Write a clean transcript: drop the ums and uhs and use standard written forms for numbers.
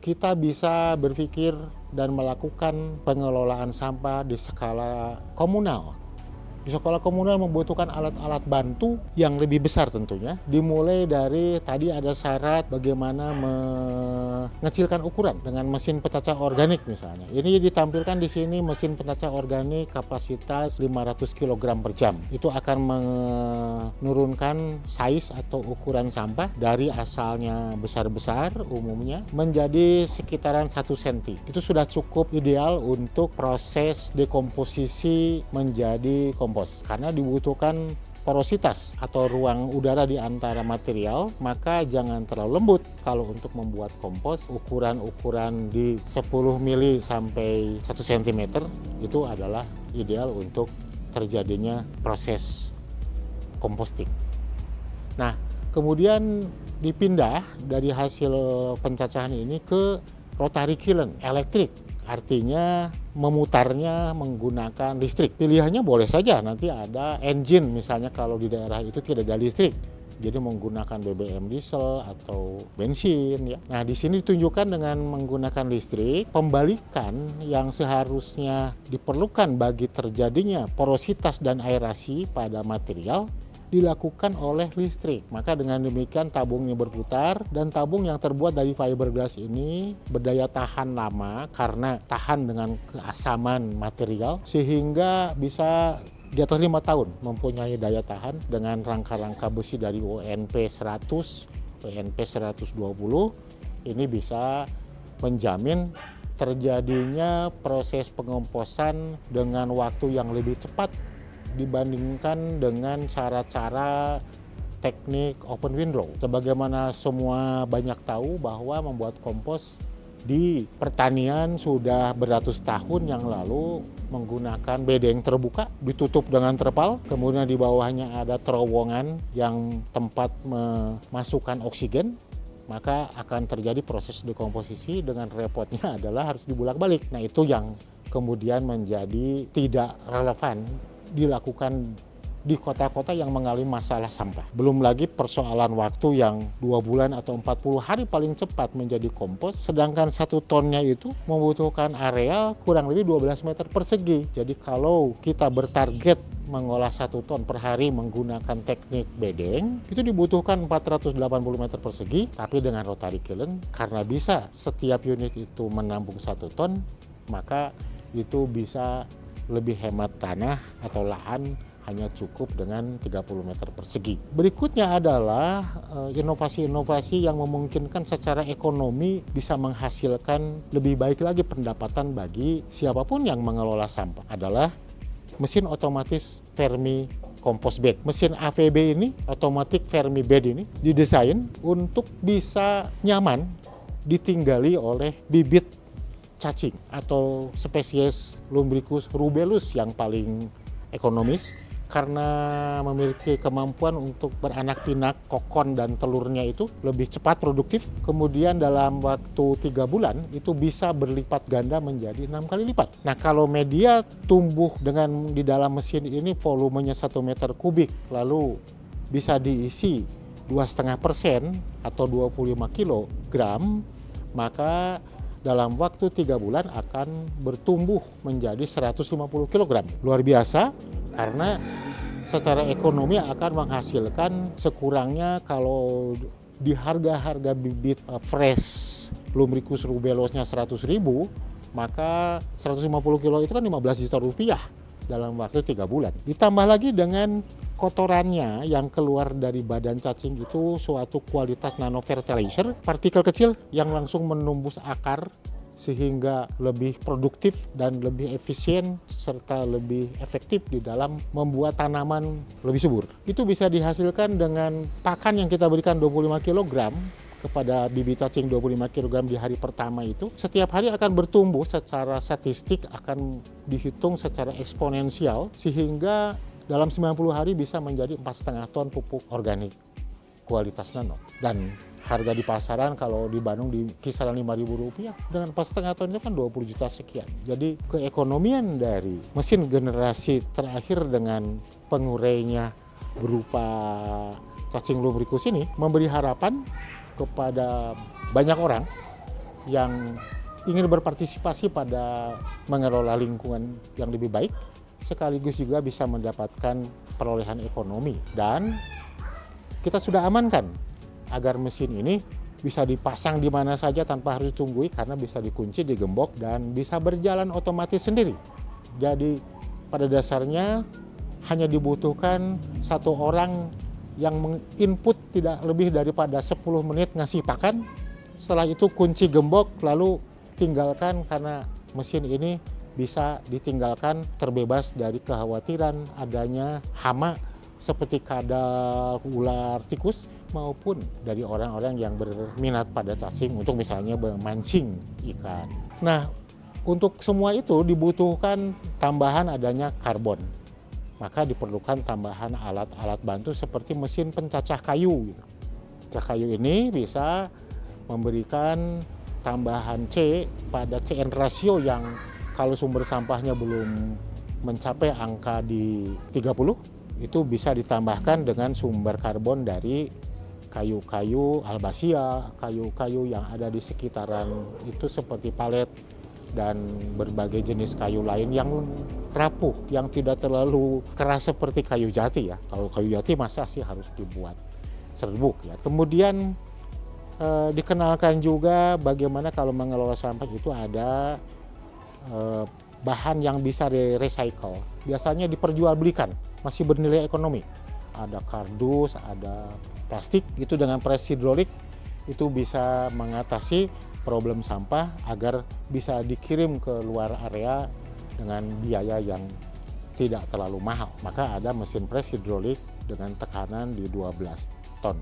kita bisa berpikir dan melakukan pengelolaan sampah di skala komunal. Di sekolah komunal membutuhkan alat-alat bantu yang lebih besar tentunya. Dimulai dari tadi ada syarat bagaimana mengecilkan ukuran dengan mesin pencacah organik misalnya. Ini ditampilkan di sini mesin pencacah organik kapasitas 500 kg per jam. Itu akan menurunkan size atau ukuran sampah dari asalnya besar-besar umumnya menjadi sekitaran 1 cm. Itu sudah cukup ideal untuk proses dekomposisi menjadi kompos. Karena dibutuhkan porositas atau ruang udara di antara material, maka jangan terlalu lembut. Kalau untuk membuat kompos, ukuran-ukuran di 10 mili sampai 1 cm itu adalah ideal untuk terjadinya proses composting. Nah, kemudian dipindah dari hasil pencacahan ini ke rotary kiln elektrik. Artinya memutarnya menggunakan listrik. Pilihannya boleh saja, nanti ada engine misalnya kalau di daerah itu tidak ada listrik. Jadi menggunakan BBM diesel atau bensin ya. Nah, di sini ditunjukkan dengan menggunakan listrik, pembalikan yang seharusnya diperlukan bagi terjadinya porositas dan aerasi pada material dilakukan oleh listrik. Maka dengan demikian tabungnya berputar dan tabung yang terbuat dari fiberglass ini berdaya tahan lama karena tahan dengan keasaman material sehingga bisa di atas 5 tahun mempunyai daya tahan dengan rangka-rangka besi dari ONP 100, ONP 120. Ini bisa menjamin terjadinya proses pengomposan dengan waktu yang lebih cepat dibandingkan dengan cara-cara teknik open windrow. Sebagaimana semua banyak tahu bahwa membuat kompos di pertanian sudah beratus tahun yang lalu menggunakan bedeng terbuka, ditutup dengan terpal, kemudian di bawahnya ada terowongan yang tempat memasukkan oksigen, maka akan terjadi proses dekomposisi. Dengan repotnya adalah harus dibulak-balik. Nah, itu yang kemudian menjadi tidak relevan dilakukan di kota-kota yang mengalami masalah sampah. Belum lagi persoalan waktu yang 2 bulan atau 40 hari paling cepat menjadi kompos, sedangkan 1 tonnya itu membutuhkan area kurang lebih 12 meter persegi. Jadi kalau kita bertarget mengolah 1 ton per hari menggunakan teknik bedeng, itu dibutuhkan 480 meter persegi, tapi dengan rotary kiln, karena bisa setiap unit itu menampung 1 ton, maka itu bisa lebih hemat tanah atau lahan, hanya cukup dengan 30 meter persegi. Berikutnya adalah inovasi-inovasi yang memungkinkan secara ekonomi bisa menghasilkan lebih baik lagi pendapatan bagi siapapun yang mengelola sampah adalah mesin otomatis vermi compost bed. Mesin AVB ini, automatic vermi bed ini, didesain untuk bisa nyaman ditinggali oleh bibit cacing atau spesies Lumbricus rubellus yang paling ekonomis karena memiliki kemampuan untuk beranak pinak kokon dan telurnya itu lebih cepat produktif. Kemudian dalam waktu 3 bulan itu bisa berlipat ganda menjadi 6 kali lipat. Nah, kalau media tumbuh dengan di dalam mesin ini volumenya 1 meter kubik lalu bisa diisi 2,5% atau 25 kilogram, maka dalam waktu 3 bulan akan bertumbuh menjadi 150 kg. Luar biasa karena secara ekonomi akan menghasilkan sekurangnya kalau di harga-harga bibit fresh Lumbricus rubellosnya 100.000, maka 150 kilo itu kan 15 juta rupiah dalam waktu 3 bulan. Ditambah lagi dengan kotorannya yang keluar dari badan cacing itu suatu kualitas nanofertilizer, partikel kecil yang langsung menembus akar sehingga lebih produktif dan lebih efisien serta lebih efektif di dalam membuat tanaman lebih subur. Itu bisa dihasilkan dengan pakan yang kita berikan 25 kg kepada bibit cacing 25 kg di hari pertama itu, setiap hari akan bertumbuh secara statistik, akan dihitung secara eksponensial sehingga dalam 90 hari bisa menjadi 4,5 ton pupuk organik kualitas nano. Dan harga di pasaran kalau di Bandung di kisaran Rp5.000, dengan 4,5 ton itu kan 20 juta sekian. Jadi keekonomian dari mesin generasi terakhir dengan pengurainya berupa cacing Lumbricus ini memberi harapan kepada banyak orang yang ingin berpartisipasi pada mengelola lingkungan yang lebih baik, sekaligus juga bisa mendapatkan perolehan ekonomi. Dan kita sudah amankan agar mesin ini bisa dipasang di mana saja tanpa harus ditunggu, karena bisa dikunci, digembok, dan bisa berjalan otomatis sendiri. Jadi pada dasarnya hanya dibutuhkan satu orang yang menginput tidak lebih daripada 10 menit ngasih pakan. Setelah itu kunci gembok, lalu tinggalkan, karena mesin ini bisa ditinggalkan terbebas dari kekhawatiran adanya hama seperti kadal, ular, tikus, maupun dari orang-orang yang berminat pada cacing untuk misalnya memancing ikan. Nah, untuk semua itu dibutuhkan tambahan adanya karbon. Maka diperlukan tambahan alat-alat bantu seperti mesin pencacah kayu. Pencacah kayu ini bisa memberikan tambahan C pada CN rasio yang kalau sumber sampahnya belum mencapai angka di 30, itu bisa ditambahkan dengan sumber karbon dari kayu-kayu albasia, kayu-kayu yang ada di sekitaran itu seperti palet, dan berbagai jenis kayu lain yang rapuh, yang tidak terlalu keras seperti kayu jati ya. Kalau kayu jati masa sih harus dibuat serbuk ya. Kemudian dikenalkan juga bagaimana kalau mengelola sampah itu ada bahan yang bisa di-recycle. Biasanya diperjualbelikan, masih bernilai ekonomi. Ada kardus, ada plastik, itu dengan pres hidrolik itu bisa mengatasi problem sampah agar bisa dikirim ke luar area dengan biaya yang tidak terlalu mahal. Maka ada mesin pres hidrolik dengan tekanan di 12 ton.